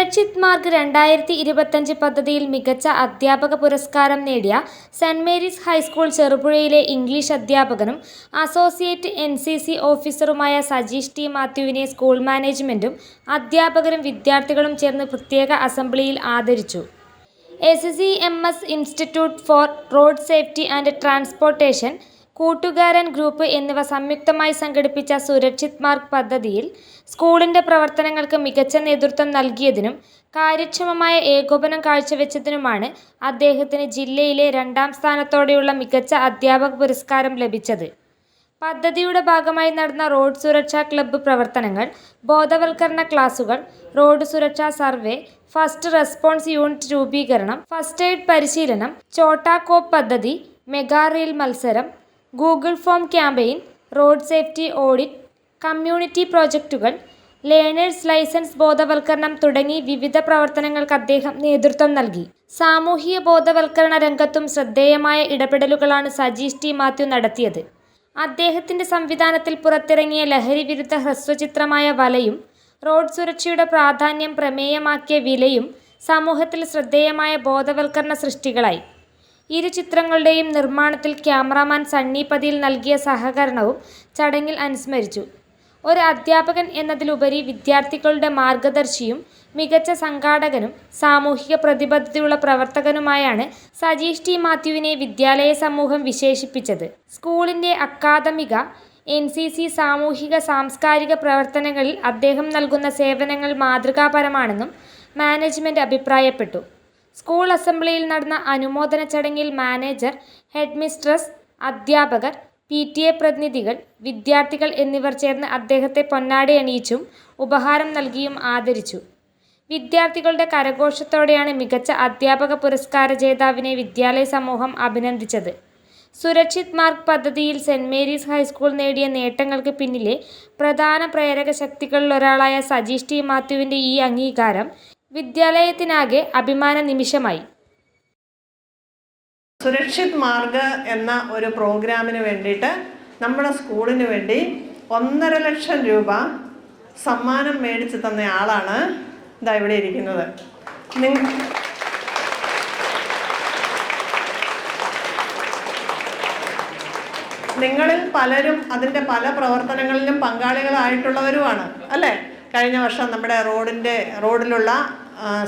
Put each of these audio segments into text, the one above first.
സുരക്ഷിത് മാർഗ് 2025 പദ്ധതിയിൽ മികച്ച അധ്യാപക പുരസ്കാരം നേടിയ സെന്റ് മേരീസ് ഹൈസ്കൂൾ ചെറുപുഴയിലെ ഇംഗ്ലീഷ് അധ്യാപകനും അസോസിയേറ്റ് NCC ഓഫീസറുമായ സജീഷ് ടി മാത്യുവിനെ സ്കൂൾ മാനേജ്മെന്റും അധ്യാപകരും വിദ്യാർത്ഥികളും ചേർന്ന് പ്രത്യേക അസംബ്ലിയിൽ ആദരിച്ചു. SCMS institute for road safety and transportation, കൂട്ടുകാരൻ ഗ്രൂപ്പ് എന്നിവ സംയുക്തമായി സംഘടിപ്പിച്ച സുരക്ഷിത് മാർഗ് പദ്ധതിയിൽ സ്കൂളിന്റെ പ്രവർത്തനങ്ങൾക്ക് മികച്ച നേതൃത്വം നൽകിയതിനും കാര്യക്ഷമമായ ഏകോപനം കാഴ്ചവെച്ചതിനുമാണ് അദ്ദേഹത്തിന് ജില്ലയിലെ 2ാം സ്ഥാനത്തോടെയുള്ള മികച്ച അധ്യാപക പുരസ്കാരം ലഭിച്ചത്. പദ്ധതിയുടെ ഭാഗമായി നടന്ന റോഡ് സുരക്ഷാ ക്ലബ്ബ് പ്രവർത്തനങ്ങൾ, ബോധവൽക്കരണ ക്ലാസുകൾ, റോഡ് സുരക്ഷാ സർവേ, ഫസ്റ്റ് റെസ്പോൺസ് യൂണിറ്റ് രൂപീകരണം, ഫസ്റ്റ് എയ്ഡ് പരിശീലനം, ഛോട്ടാ കോപ്പ് പദ്ധതി, മെഗാ റീൽ മത്സരം, Google form campaign, road safety audit, community പ്രോജക്റ്റുകൾ, ലേണേഴ്സ് ലൈസൻസ് ബോധവൽക്കരണം തുടങ്ങി വിവിധ പ്രവർത്തനങ്ങൾക്ക് അദ്ദേഹം നേതൃത്വം നൽകി. സാമൂഹിക ബോധവൽക്കരണ രംഗത്തും ശ്രദ്ധേയമായ ഇടപെടലുകളാണ് സജീഷ് ടി മാത്യു നടത്തിയത്. അദ്ദേഹത്തിന്റെ സംവിധാനത്തിൽ പുറത്തിറങ്ങിയ ലഹരി വിരുദ്ധ ഹ്രസ്വചിത്രമായ വലയും റോഡ് സുരക്ഷയുടെ പ്രാധാന്യം പ്രമേയമാക്കിയ വിലയും സമൂഹത്തിൽ ശ്രദ്ധേയമായ ബോധവൽക്കരണ സൃഷ്ടികളായി. ഇരു ചിത്രങ്ങളുടെയും നിർമ്മാണത്തിൽ ക്യാമറാമാൻ സണ്ണി പതിയിൽ നൽകിയ സഹകരണവും ചടങ്ങിൽ അനുസ്മരിച്ചു. ഒരു അധ്യാപകൻ എന്നതിലുപരി വിദ്യാർത്ഥികളുടെ മാർഗദർശിയും മികച്ച സംഘാടകനും സാമൂഹിക പ്രതിബദ്ധതയുള്ള പ്രവർത്തകനുമായാണ് സജീഷ് ടി മാത്യുവിനെ വിദ്യാലയ സമൂഹം വിശേഷിപ്പിച്ചത്. സ്കൂളിന്റെ അക്കാദമിക, NCC, സാമൂഹിക സാംസ്കാരിക പ്രവർത്തനങ്ങളിൽ അദ്ദേഹം നൽകുന്ന സേവനങ്ങൾ മാതൃകാപരമാണെന്നും മാനേജ്മെന്റ് അഭിപ്രായപ്പെട്ടു. സ്കൂൾ അസംബ്ലിയിൽ നടന്ന അനുമോദന ചടങ്ങിൽ മാനേജർ, ഹെഡ് മിസ്ട്രസ്, അധ്യാപകർ, PTA പ്രതിനിധികൾ, വിദ്യാർത്ഥികൾ എന്നിവർ ചേർന്ന് അദ്ദേഹത്തെ പൊന്നാട അണിയിച്ചും ഉപഹാരം നൽകിയും ആദരിച്ചു. വിദ്യാർത്ഥികളുടെ കരഘോഷത്തോടെയാണ് മികച്ച അധ്യാപക പുരസ്കാര ജേതാവിനെ വിദ്യാലയ സമൂഹം അഭിനന്ദിച്ചത്. സുരക്ഷിത് മാർഗ് പദ്ധതിയിൽ സെന്റ് മേരീസ് ഹൈസ്കൂൾ നേടിയ നേട്ടങ്ങൾക്ക് പിന്നിലെ പ്രധാന പ്രേരക ശക്തികളിലൊരാളായ സജീഷ് ടി മാത്യുവിന്റെ ഈ അംഗീകാരം വിദ്യാലയത്തിനാകെ അഭിമാന നിമിഷമായി. സുരക്ഷിത് മാർഗ് എന്ന ഒരു പ്രോഗ്രാമിന് വേണ്ടിയിട്ട് നമ്മുടെ സ്കൂളിന് വേണ്ടി 1.5 ലക്ഷം രൂപ സമ്മാനം മേടിച്ച് തന്ന ആളാണ് ഇതാ ഇവിടെ ഇരിക്കുന്നത്. നിങ്ങളിൽ പലരും അതിൻ്റെ പല പ്രവർത്തനങ്ങളിലും പങ്കാളികളായിട്ടുള്ളവരുമാണ് അല്ലേ? കഴിഞ്ഞ വർഷം നമ്മുടെ റോഡിലുള്ള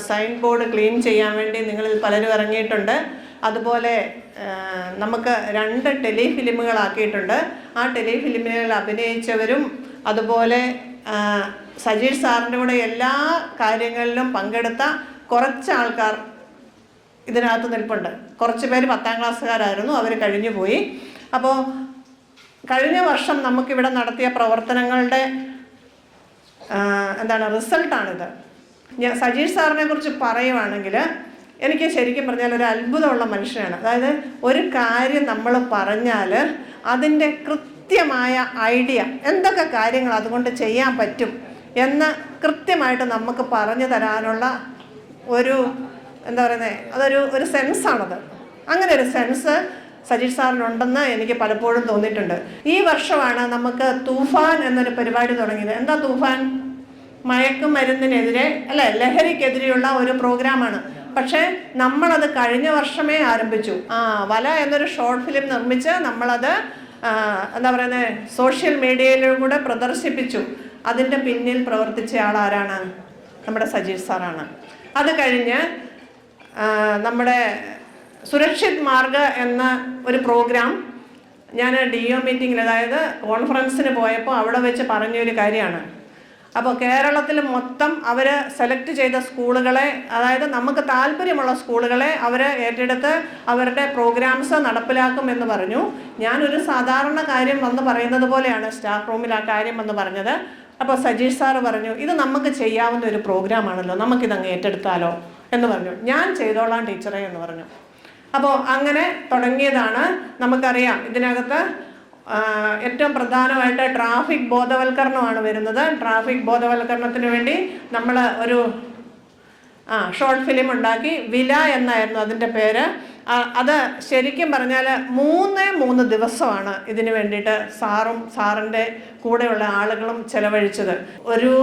സൈൻ ബോർഡ് ക്ലീൻ ചെയ്യാൻ വേണ്ടി നിങ്ങളിൽ പലരും ഇറങ്ങിയിട്ടുണ്ട്. അതുപോലെ നമുക്ക് 2 ടെലിഫിലിമുകളാക്കിയിട്ടുണ്ട്. ആ ടെലിഫിലിമുകളിൽ അഭിനയിച്ചവരും അതുപോലെ സജീഷ് സാറിൻ്റെ കൂടെ എല്ലാ കാര്യങ്ങളിലും പങ്കെടുത്ത കുറച്ച് ആൾക്കാർ ഇതിനകത്ത് നിൽപ്പുണ്ട്. കുറച്ച് പേര് 10ാം ക്ലാസ്സുകാരായിരുന്നു, അവർ കഴിഞ്ഞു പോയി. അപ്പോൾ കഴിഞ്ഞ വർഷം നമുക്കിവിടെ നടത്തിയ പ്രവർത്തനങ്ങളുടെ റിസൾട്ടാണിത്. സജീഷ് സാറിനെ കുറിച്ച് പറയുവാണെങ്കിൽ എനിക്ക് ശരിക്കും പറഞ്ഞാൽ ഒരു അത്ഭുതമുള്ള മനുഷ്യനാണ്. അതായത് ഒരു കാര്യം നമ്മൾ പറഞ്ഞാൽ അതിൻ്റെ കൃത്യമായ ഐഡിയ, എന്തൊക്കെ കാര്യങ്ങൾ അതുകൊണ്ട് ചെയ്യാൻ പറ്റും എന്ന് കൃത്യമായിട്ട് നമുക്ക് പറഞ്ഞു തരാനുള്ള ഒരു അതൊരു സെൻസാണത്. അങ്ങനെ ഒരു സെൻസ് സജീഷ് സാറിനുണ്ടെന്ന് എനിക്ക് പലപ്പോഴും തോന്നിയിട്ടുണ്ട്. ഈ വർഷമാണ് നമുക്ക് തൂഫാൻ എന്നൊരു പരിപാടി തുടങ്ങിയത്. എന്താ തൂഫാൻ? മയക്കുമരുന്നിനെതിരെ ലഹരിക്കെതിരെയുള്ള ഒരു പ്രോഗ്രാമാണ്. പക്ഷേ നമ്മളത് കഴിഞ്ഞ വർഷമേ ആരംഭിച്ചു. വല എന്നൊരു ഷോർട്ട് ഫിലിം നിർമ്മിച്ച് നമ്മളത് സോഷ്യൽ മീഡിയയിലൂടെ പ്രദർശിപ്പിച്ചു. അതിൻ്റെ പിന്നിൽ പ്രവർത്തിച്ച ആളാരാണ്? നമ്മുടെ സജീഷ് സാറാണ്. അത് കഴിഞ്ഞ് നമ്മുടെ സുരക്ഷിത് മാർഗ് എന്ന ഒരു പ്രോഗ്രാം ഞാൻ DO മീറ്റിങ്ങിൽ, അതായത് കോൺഫറൻസിന് പോയപ്പോൾ അവിടെ വെച്ച് പറഞ്ഞൊരു കാര്യമാണ്. അപ്പോൾ കേരളത്തിൽ മൊത്തം അവർ സെലക്ട് ചെയ്ത സ്കൂളുകളെ, അതായത് നമുക്ക് താല്പര്യമുള്ള സ്കൂളുകളെ അവർ ഏറ്റെടുത്ത് അവരുടെ പ്രോഗ്രാംസ് നടപ്പിലാക്കുമെന്ന് പറഞ്ഞു. ഞാനൊരു സാധാരണ കാര്യം വന്ന് പറയുന്നത് പോലെയാണ് സ്റ്റാഫ് റൂമിൽ ആ കാര്യം വന്ന് പറഞ്ഞത്. അപ്പോൾ സജീഷ് സാറ് പറഞ്ഞു, ഇത് നമുക്ക് ചെയ്യാവുന്ന ഒരു പ്രോഗ്രാമാണല്ലോ, നമുക്കിതങ്ങ് ഏറ്റെടുത്താലോ എന്ന് പറഞ്ഞു. ഞാൻ ചെയ്തോളാം ടീച്ചറെ എന്ന് പറഞ്ഞു. അപ്പോൾ അങ്ങനെ തുടങ്ങിയതാണ്. നമുക്കറിയാം ഇതിനകത്ത് ഏറ്റവും പ്രധാനമായിട്ട് ട്രാഫിക് ബോധവൽക്കരണമാണ് വരുന്നത്. ട്രാഫിക് ബോധവൽക്കരണത്തിന് വേണ്ടി നമ്മൾ ഒരു ഷോർട്ട് ഫിലിം ഉണ്ടാക്കി. വില എന്നായിരുന്നു അതിൻ്റെ പേര്. അത് ശരിക്കും പറഞ്ഞാൽ 3 ദിവസമാണ് ഇതിന് വേണ്ടിയിട്ട് സാറിൻ്റെ കൂടെയുള്ള ആളുകളും ചെലവഴിച്ചത്. ഒരു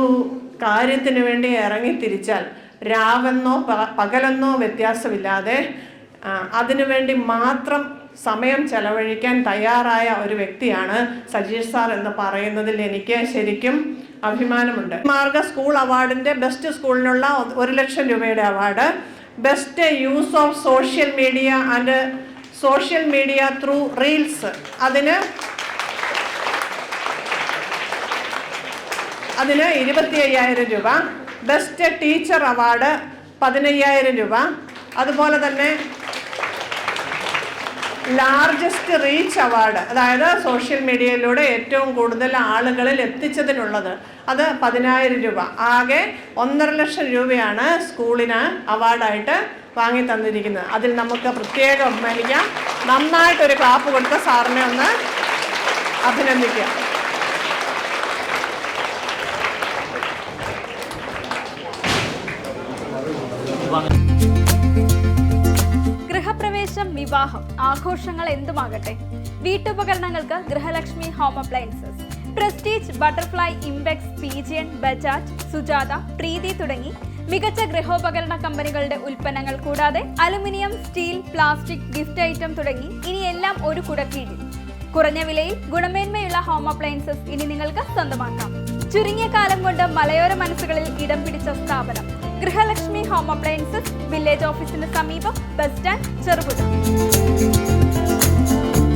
കാര്യത്തിന് വേണ്ടി ഇറങ്ങിത്തിരിച്ചാൽ രാവെന്നോ പകലെന്നോ വ്യത്യാസമില്ലാതെ അതിനുവേണ്ടി മാത്രം സമയം ചെലവഴിക്കാൻ തയ്യാറായ ഒരു വ്യക്തിയാണ് സജീഷ് സാർ എന്ന് പറയുന്നതിൽ എനിക്ക് ശരിക്കും അഭിമാനമുണ്ട്. മാർഗ സ്കൂൾ അവാർഡിൻ്റെ ബെസ്റ്റ് സ്കൂളിനുള്ള 1,00,000 രൂപയുടെ award, best use of social media and social media through reels അതിന് 25,000 രൂപ, ബെസ്റ്റ് ടീച്ചർ അവാർഡ് 15,000 രൂപ, അതുപോലെ തന്നെ ലാർജസ്റ്റ് റീച്ച് അവാർഡ്, അതായത് സോഷ്യൽ മീഡിയയിലൂടെ ഏറ്റവും കൂടുതൽ ആളുകളിൽ എത്തിച്ചതിനുള്ളത്, അത് 10,000 രൂപ. ആകെ 1,50,000 രൂപയാണ് സ്കൂളിന് അവാർഡായിട്ട് വാങ്ങി തന്നിരിക്കുന്നത്. അതിൽ നമുക്ക് പ്രത്യേകം അഭിമാനിക്കാം. നന്നായിട്ടൊരു ക്ലാപ്പ് കൊടുത്ത സാറിനെ ഒന്ന് അഭിനന്ദിക്കാം. ഗൃഹപ്രവേശം, വിവാഹം, ആഘോഷങ്ങൾ എന്തുമാകട്ടെ, വീട്ടുപകരണങ്ങൾക്ക് Grihalakshmi home appliances, Prestige, Butterfly, Impex, Pigeon, Bajaj, Sujata, Preethi തുടങ്ങി മികച്ച ഗൃഹോപകരണ കമ്പനികളുടെ ഉൽപ്പന്നങ്ങൾ കൂടാതെ aluminium, steel, plastic, gift item തുടങ്ങി ഇനി എല്ലാം ഒരു കുടക്കീഴിൽ. കുറഞ്ഞ വിലയിൽ ഗുണമേന്മയുള്ള ഹോം അപ്ലയൻസസ് ഇനി നിങ്ങൾക്ക് സ്വന്തമാക്കാം. ചുരുങ്ങിയ കാലം കൊണ്ട് മലയോര മനസ്സുകളിൽ ഇടം പിടിച്ച സ്ഥാപനം ഗൃഹലക്ഷ്മി ഹോം അപ്ലയൻസസ്, വില്ലേജ് ഓഫീസിന് സമീപം, ബസ് സ്റ്റാൻഡ്, ചെറുപുഴ.